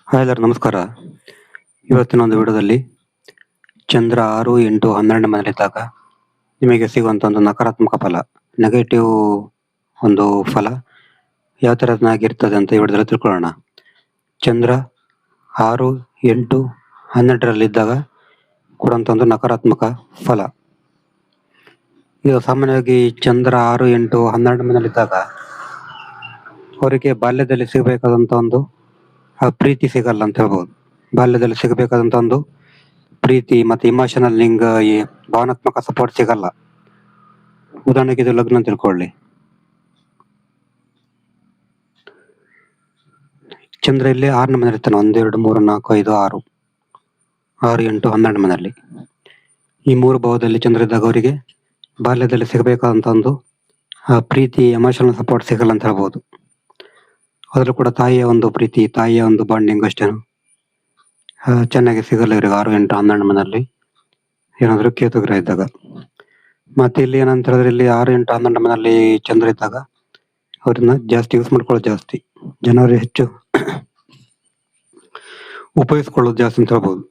Hi ಎಲ್ಲರೂ ನಮಸ್ಕಾರ. ಇವತ್ತಿನ ಒಂದು ವಿಡಿಯೋದಲ್ಲಿ ಚಂದ್ರ 6, 8, 12 ಮನೆಯಲ್ಲಿದ್ದಾಗ ನಿಮಗೆ ಸಿಗುವಂಥ ಒಂದು ನಕಾರಾತ್ಮಕ ಫಲ, ನೆಗೆಟಿವ್ ಒಂದು ಫಲ ಯಾವ ಥರನಾಗಿರ್ತದೆ ಅಂತ ಈ ವಿಡಿಯೋದಲ್ಲಿ ತಿಳ್ಕೊಳ್ಳೋಣ. ಚಂದ್ರ 6, 8, 12ರಲ್ಲಿದ್ದಾಗ ಕೊಡುವಂಥ ಒಂದು ನಕಾರಾತ್ಮಕ ಫಲ. ಈಗ ಸಾಮಾನ್ಯವಾಗಿ ಚಂದ್ರ 6, 8, 12 ಮನೆಯಲ್ಲಿದ್ದಾಗ ಅವರಿಗೆ ಬಾಲ್ಯದಲ್ಲಿ ಸಿಗಬೇಕಾದಂಥ ಒಂದು ಪ್ರೀತಿ ಸಿಗಲ್ಲ ಅಂತ ಹೇಳ್ಬೋದು. ಬಾಲ್ಯದಲ್ಲಿ ಸಿಗಬೇಕಾದಂತ ಒಂದು ಪ್ರೀತಿ ಮತ್ತೆ ಇಮೋಷನಲ್ ಈ ಭಾವನಾತ್ಮಕ ಸಪೋರ್ಟ್ ಸಿಗಲ್ಲ. ಉದಾಹರಣೆಗೆ ಇದು ಲಗ್ನ ತಿಳ್ಕೊಳ್ಳಿ. ಚಂದ್ರ ಇಲ್ಲಿ 6ನೇ ಮನೆ ಇರ್ತಾನೆ. 1, 2, 3, 4, 5, 6, 8, 12 ಮನೆಯಲ್ಲಿ ಈ 3 ಭಾವದಲ್ಲಿ ಚಂದ್ರ ಇದ್ದಾಗ ಅವರಿಗೆ ಬಾಲ್ಯದಲ್ಲಿ ಸಿಗಬೇಕಾದಂತ ಒಂದು ಪ್ರೀತಿ ಎಮೋಷನಲ್ ಸಪೋರ್ಟ್ ಸಿಗಲ್ಲ ಅಂತ ಹೇಳ್ಬೋದು. ಅದ್ರೂ ಕೂಡ ತಾಯಿಯ ಒಂದು ಪ್ರೀತಿ, ತಾಯಿಯ ಒಂದು ಬಾಂಡಿಂಗ್ ಅಷ್ಟೇ ಚೆನ್ನಾಗಿ ಸಿಗಲ್ಲ ಇವ್ರಿಗೆ 6, 8, 12 ಮನೆಯಲ್ಲಿ ಏನಾದ್ರು ಕೇತು ಗ್ರಹ ಇದ್ದಾಗ. ಮತ್ತೆ ಇಲ್ಲಿ ಏನಂತ ಹೇಳಿದ್ರೆ, ಇಲ್ಲಿ 6, 8, 12 ಮನೆಯಲ್ಲಿ ಚಂದ್ರ ಇದ್ದಾಗ ಅವ್ರನ್ನ ಜಾಸ್ತಿ ಯೂಸ್ ಮಾಡ್ಕೊಳ್ಳೋದು ಜಾಸ್ತಿ, ಜನರು ಹೆಚ್ಚು ಉಪಯೋಗಿಸ್ಕೊಳ್ಳೋದು ಜಾಸ್ತಿ ಅಂತ ಹೇಳ್ಬೋದು.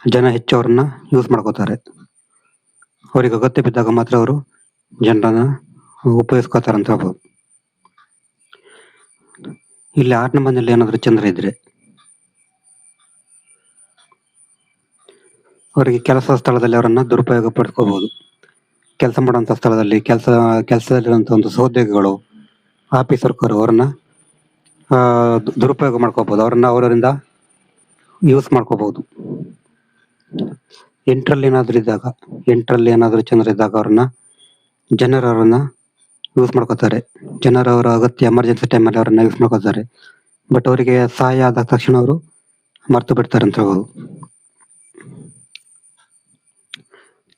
ಜನ ಹೆಚ್ಚು ಅವ್ರನ್ನ ಯೂಸ್ ಮಾಡ್ಕೋತಾರೆ. ಅವ್ರಿಗೆ ಅಗತ್ಯ ಬಿದ್ದಾಗ ಮಾತ್ರ ಅವರು ಜನರನ್ನ ಉಪಯೋಗಿಸ್ಕೋತಾರೆ ಅಂತ ಹೇಳ್ಬೋದು. ಇಲ್ಲಿ 6ನೇ ಮನೆಯಲ್ಲಿ ಏನಾದ್ರು ಚಂದ್ರ ಇದ್ರೆ ಅವರಿಗೆ ಕೆಲಸ ಸ್ಥಳದಲ್ಲಿ ಅವರನ್ನ ದುರುಪಯೋಗ ಪಡಿಸ್ಕೋಬಹುದು. ಕೆಲಸ ಮಾಡುವಂತ ಸ್ಥಳದಲ್ಲಿ ಕೆಲಸದಲ್ಲಿರುವಂತ ಒಂದು ಸಹೋದ್ಯೋಗಿಗಳು, ಆಫೀಸ್ ವರ್ಕರ್ ಅವ್ರನ್ನ ದುರುಪಯೋಗ ಮಾಡ್ಕೋಬಹುದು. ಅವರಿಂದ ಯೂಸ್ ಮಾಡ್ಕೋಬಹುದು. 8ರಲ್ಲಿ ಏನಾದ್ರೂ ಚಂದ್ರ ಇದ್ದಾಗ ಜನರವರನ್ನ ಯೂಸ್ ಮಾಡ್ಕೋತಾರೆ. ಜನರವರ ಅಗತ್ಯ ಎಮರ್ಜೆನ್ಸಿ ಟೈಮಲ್ಲಿ ಅವರನ್ನ ಯೂಸ್ ಮಾಡ್ಕೋತಾರೆ. ಬಟ್ ಅವರಿಗೆ ಸಹಾಯ ಆದ ತಕ್ಷಣ ಅವರು ಮರ್ತು ಬಿಡ್ತಾರೆ ಅಂತ ಹೇಳ್ಬೋದು.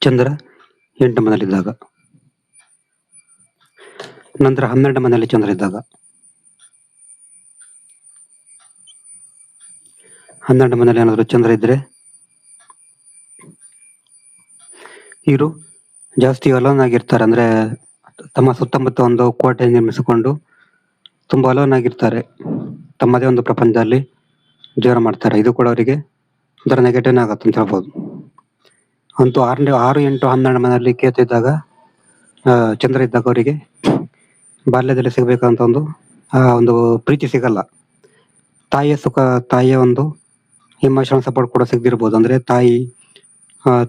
ಚಂದ್ರ 8 ಮನೆಯಲ್ಲಿದ್ದಾಗ. ನಂತರ 12 ಮನೆಯಲ್ಲಿ ಚಂದ್ರ ಇದ್ದಾಗ, 12 ಮನೆಯಲ್ಲಿ ಏನಾದ್ರು ಚಂದ್ರ ಇದ್ರೆ ಇವರು ಜಾಸ್ತಿ ಅಲೋನ್ ಆಗಿರ್ತಾರೆ. ಅಂದ್ರೆ ತಮ್ಮ ಸುತ್ತಮುತ್ತ ಒಂದು ಕೋಟೆ ನಿರ್ಮಿಸಿಕೊಂಡು ತುಂಬಾ ಅಲೋನ್ ಆಗಿರ್ತಾರೆ. ತಮ್ಮದೇ ಒಂದು ಪ್ರಪಂಚದಲ್ಲಿ ಜೀವನ ಮಾಡ್ತಾರೆ. ಇದು ಕೂಡ ಅವರಿಗೆ ಒಂಥರ ನೆಗೆಟಿವ್ ಆಗತ್ತೆ ಅಂತ ಹೇಳ್ಬೋದು. ಅಂತೂ 6, 8, 12 ಮನೆಯಲ್ಲಿ ಕೇತು ಇದ್ದಾಗ, ಚಂದ್ರ ಇದ್ದಾಗ ಅವರಿಗೆ ಬಾಲ್ಯದಲ್ಲಿ ಸಿಗಬೇಕಂತ ಒಂದು ಪ್ರೀತಿ ಸಿಗಲ್ಲ. ತಾಯಿಯ ಸುಖ, ತಾಯಿಯ ಒಂದು ಇಮೋಷನಲ್ ಸಪೋರ್ಟ್ ಕೂಡ ಸಿಗದಿರ್ಬೋದು. ಅಂದ್ರೆ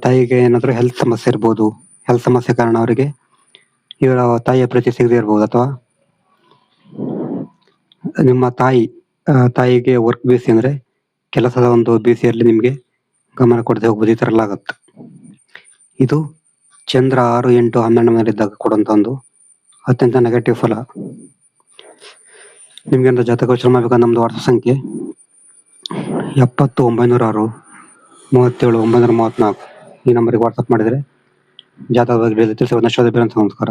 ತಾಯಿಗೆ ಏನಾದ್ರು ಹೆಲ್ತ್ ಸಮಸ್ಯೆ ಇರ್ಬೋದು. ಹೆಲ್ತ್ ಸಮಸ್ಯೆ ಕಾರಣ ಅವರಿಗೆ ಇವರ ತಾಯಿಯ ಪ್ರೀತಿ ಸಿಗದೇ ಇರ್ಬೋದು. ಅಥವಾ ನಿಮ್ಮ ತಾಯಿಗೆ ವರ್ಕ್ ಬಿಸಿ, ಅಂದ್ರೆ ಕೆಲಸದ ಒಂದು ಬಿಸಿಯಲ್ಲಿ ನಿಮ್ಗೆ ಗಮನ ಕೊಡದೆ ಹೋಗ್ಬೋದು. ಈ ತರ ಎಲ್ಲ ಆಗತ್ತೆ. ಇದು ಚಂದ್ರ 6, 8, 12 ಮನೆಯಲ್ಲಿದ್ದಾಗ ಕೊಡುವಂತ ಒಂದು ಅತ್ಯಂತ ನೆಗೆಟಿವ್ ಫಲ. ನಿಮ್ಗೆ ಜಾತಕ ವಿಚಾರ ಮಾಡ್ಬೇಕಂದ್ರೆ ನಮ್ದು ವಾಟ್ಸಪ್ ಸಂಖ್ಯೆ 70 906 37 934 ಈ ನಂಬರ್ಗೆ ವಾಟ್ಸಪ್ ಮಾಡಿದ್ರೆ ಜಾತಕದ ಬಗ್ಗೆ ತಿಳಿಸಿ. ನಮಸ್ಕಾರ.